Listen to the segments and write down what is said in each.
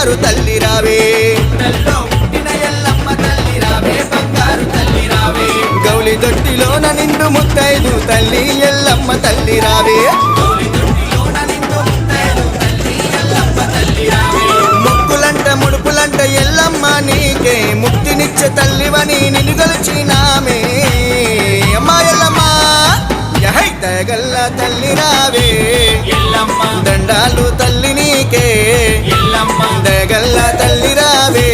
బంగారు తల్లి రావే ఎల్లమ్మ తల్లి రావే బంగారు తల్లి రావే గౌలి దొట్టిలోన నిండు ముత్తైదు తల్లి ఎల్లమ్మ తల్లి రావే ముక్కులంట ముడుపులంట ఎల్లమ్మ నీకే ముక్తినిచ్చే తల్లివని నిన్ను గెలిచినామే అమ్మా ఎల్లమ్మ దయగల్ల తల్లి రావే ఎల్లమ్మ దండాలు తల్లి నీకే ఎల్లమ్మ దయగల్ల తల్లి రావే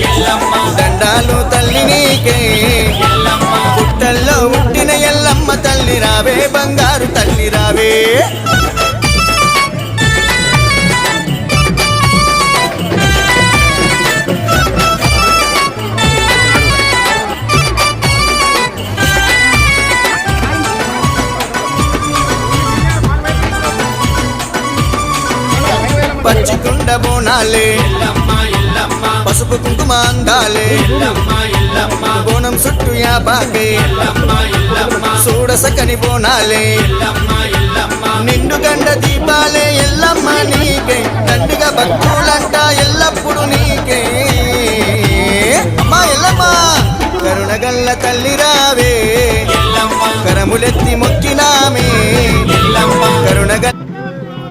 ఎల్లమ్మ దండాలు తల్లి నీకే ఎల్లమ్మ పుట్టల్లో పుట్టిన ఎల్లమ్మ తల్లి రావే బంగారు తల్లి రావే పచ్చికుండ బోనాలే పసుపు కుంకుమ అందాలే బోనం చుట్టూ యాబాగే చూడసకని బోనాలే నిండు గండ దీపాలే ఎల్లమ్మ నీకే దండిగా భక్తులంట ఎల్లప్పుడు నీకే అమ్మా ఎల్లమ్మ కరుణగల్ల తల్లి రావే కరములెత్తి మొక్కినామే కరుణగల్ల